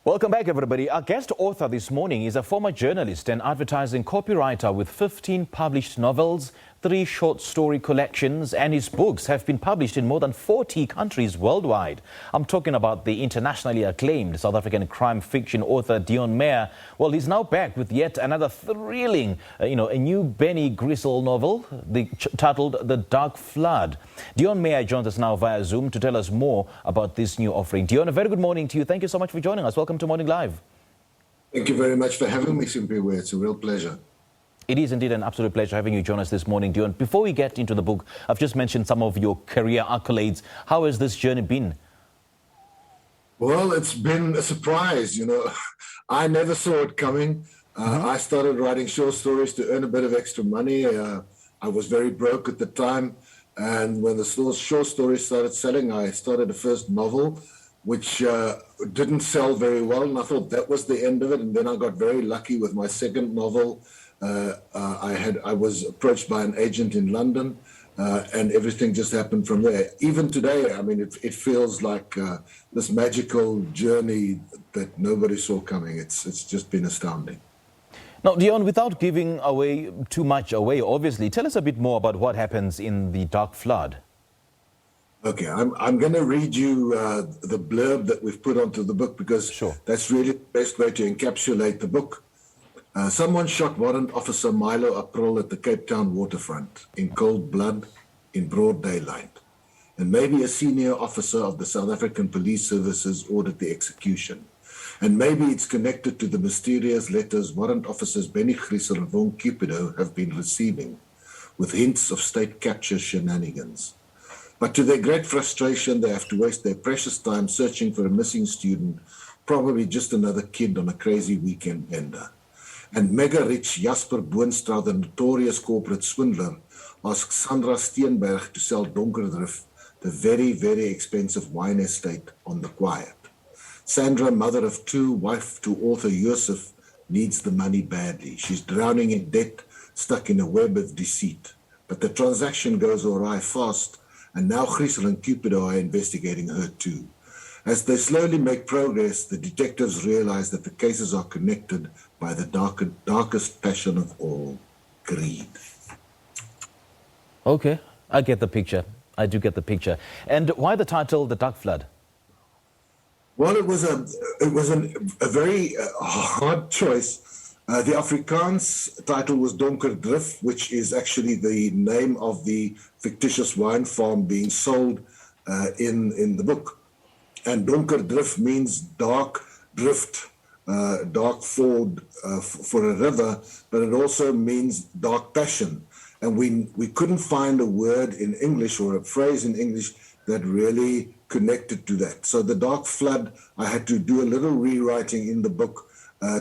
Welcome back, everybody. Our guest author this morning is a former journalist and advertising copywriter with 15 published novels, 3 short story collections, and his books have been published in more than 40 countries worldwide. I'm talking about the internationally acclaimed South African crime fiction author Deon Meyer. Well, he's now back with yet another thrilling, a new Benny Griessel novel titled The Dark Flood. Deon Meyer joins us now via Zoom to tell us more about this new offering. Deon, a very good morning to you. Thank you so much for joining us. Welcome to Morning Live. Thank you very much for having me, Simpiwe. It's a real pleasure. It is indeed an absolute pleasure having you join us this morning, Deon. Before we get into the book, I've just mentioned some of your career accolades. How has this journey been? Well, it's been a surprise. I never saw it coming. I started writing short stories to earn a bit of extra money. I was very broke at the time. And when the short stories started selling, I started a first novel, which didn't sell very well. And I thought that was the end of it. And then I got very lucky with my second novel. I was approached by an agent in London, and everything just happened from there. Even today, I mean, it feels like this magical journey that nobody saw coming. It's just been astounding. Now, Deon, without giving away too much away, obviously, tell us a bit more about what happens in The Dark Flood. Okay, I'm going to read you the blurb that we've put onto the book because that's really the best way to encapsulate the book. Someone shot Warrant Officer Milo April at the Cape Town waterfront in cold blood, in broad daylight. And maybe a senior officer of the South African Police Services ordered the execution. And maybe it's connected to the mysterious letters Warrant Officers Benny Griessel and Von Cupido have been receiving, with hints of state capture shenanigans. But to their great frustration, they have to waste their precious time searching for a missing student, probably just another kid on a crazy weekend bender. And mega-rich Jasper Boonstra, the notorious corporate swindler, asks Sandra Steenberg to sell Donkerdrift, the very, very expensive wine estate on the quiet. Sandra, mother of 2, wife to author Joseph, needs the money badly. She's drowning in debt, stuck in a web of deceit. But the transaction goes awry fast, and now Gristle and Cupido are investigating her too. As they slowly make progress, the detectives realize that the cases are connected by the darkest passion of all, greed. Okay, I get the picture. I do get the picture. And why the title, The Dark Flood? Well, it was a very hard choice. The Afrikaans title was Donkerdrift, which is actually the name of the fictitious wine farm being sold in the book. And Donkerdrift means dark drift, dark ford for a river, but it also means dark passion. And we couldn't find a word in English or a phrase in English that really connected to that. So The Dark Flood, I had to do a little rewriting in the book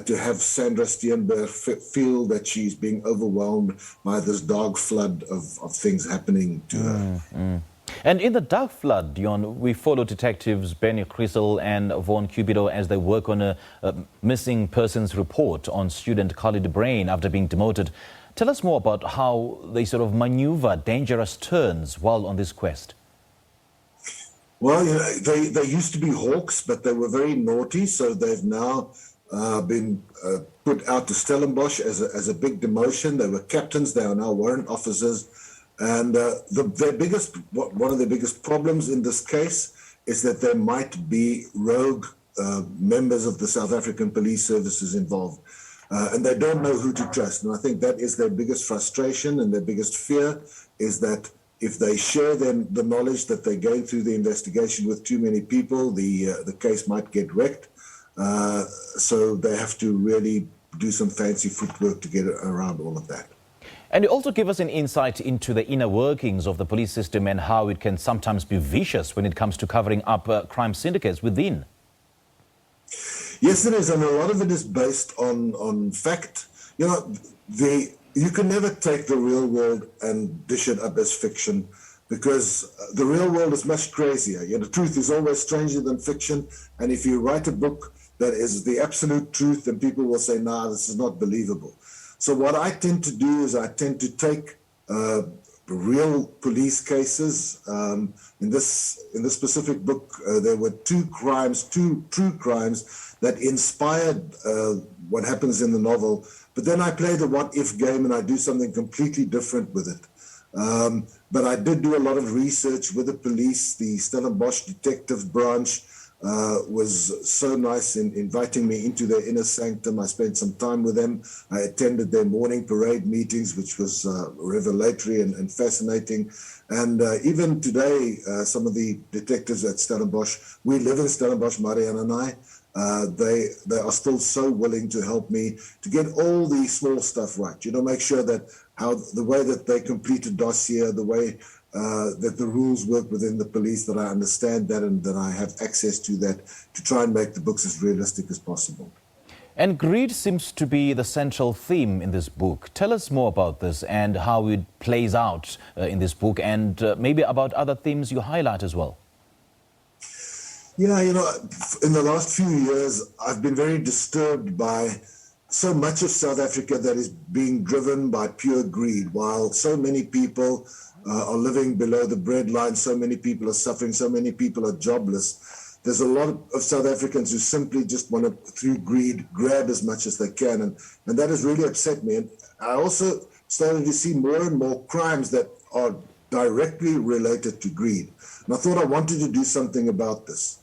to have Sandra Steenberg feel that she's being overwhelmed by this dark flood of things happening to her. And in The Dark Flood, Deon, we follow detectives Benny Griessel and Von Cupido as they work on a missing persons report on student Khalid Brain after being demoted. Tell us more about how they sort of maneuver dangerous turns while on this quest. Well, they used to be hawks, but they were very naughty, so they've now been put out to Stellenbosch as a big demotion. They were captains, they are now warrant officers. And one of their biggest problems in this case is that there might be rogue members of the South African Police Services involved. And they don't know who to trust. And I think that is their biggest frustration and their biggest fear is that if they share the knowledge that they're going through the investigation with too many people, the case might get wrecked. So they have to really do some fancy footwork to get around all of that. And you also give us an insight into the inner workings of the police system and how it can sometimes be vicious when it comes to covering up crime syndicates within. Yes, it is, and a lot of it is based on fact. You can never take the real world and dish it up as fiction because the real world is much crazier. The truth is always stranger than fiction, and if you write a book that is the absolute truth, then people will say, nah, this is not believable. So what I tend to do is I tend to take real police cases. In this specific book, there were two true crimes that inspired what happens in the novel. But then I play the what-if game and I do something completely different with it. But I did do a lot of research with the police. The Stellenbosch Detective Branch was so nice in inviting me into their inner sanctum. I spent some time with them. I attended their morning parade meetings, which was revelatory and fascinating. And even today, some of the detectives at Stellenbosch, we live in Stellenbosch, Marianne and I, they are still so willing to help me to get all the small stuff right. Make sure that the way that they complete a dossier, the way that the rules work within the police, that I understand that and that I have access to that to try and make the books as realistic as possible. And greed seems to be the central theme in this book. Tell us more about this and how it plays out in this book, and maybe about other themes you highlight as well. Yeah, in the last few years, I've been very disturbed by so much of South Africa that is being driven by pure greed. While so many people are living below the breadline, so many people are suffering, so many people are jobless, there's a lot of South Africans who simply just want to, through greed, grab as much as they can. And that has really upset me. And I also started to see more and more crimes that are directly related to greed. And I thought I wanted to do something about this.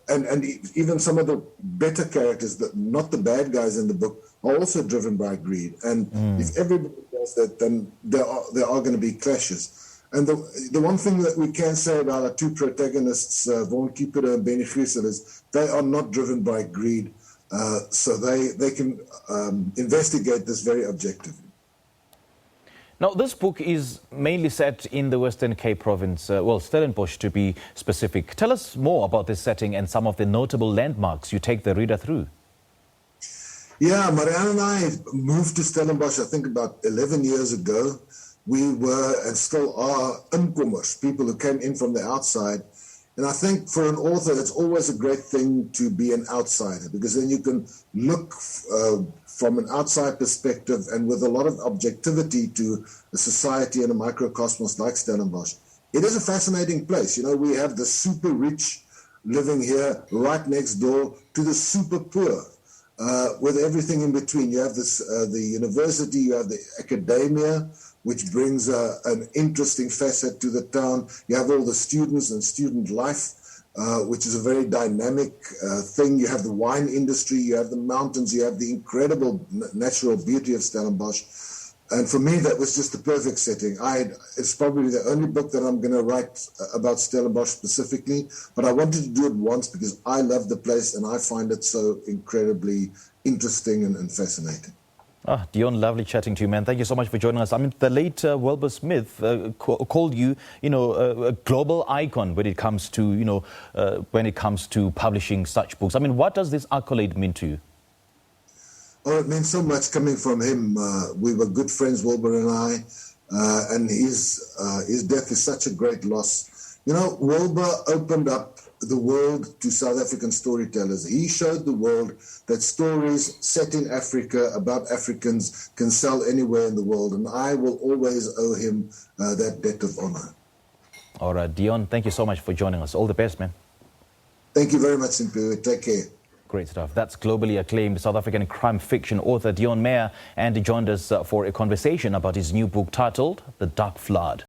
And even some of the better characters, not the bad guys in the book, are also driven by greed. And if everybody does that, then there are going to be clashes. And the one thing that we can say about our two protagonists, Vaughan Kieper and Benny Griessel, is they are not driven by greed. So they can investigate this very objectively. Now, this book is mainly set in the Western Cape province, Stellenbosch to be specific. Tell us more about this setting and some of the notable landmarks you take the reader through. Yeah, Marianne and I moved to Stellenbosch, I think, about 11 years ago. We were and still are inkomers, people who came in from the outside. And I think for an author, it's always a great thing to be an outsider, because then you can look from an outside perspective and with a lot of objectivity to a society and a microcosmos like Stellenbosch. It is a fascinating place. We have the super rich living here right next door to the super poor, with everything in between. You have the university, you have the academia, which brings an interesting facet to the town. You have all the students and student life, which is a very dynamic thing. You have the wine industry, you have the mountains, you have the incredible natural beauty of Stellenbosch. And for me, that was just the perfect setting. It's probably the only book that I'm going to write about Stellenbosch specifically, but I wanted to do it once because I love the place and I find it so incredibly interesting and fascinating. Deon, lovely chatting to you, man. Thank you so much for joining us. I mean, the late Wilbur Smith called you, a global icon when it comes to, publishing such books. I mean, what does this accolade mean to you? Oh, it means so much coming from him. We were good friends, Wilbur and I, and his death is such a great loss. Wilbur opened up the world to South African storytellers. He showed the world that stories set in Africa about Africans can sell anywhere in the world, and I will always owe him that debt of honor. All right, Deon, thank you so much for joining us. All the best, man. Thank you very much, Simpiwe. Take care. Great stuff. That's globally acclaimed South African crime fiction author Deon Meyer, and he joined us for a conversation about his new book titled The Dark Flood.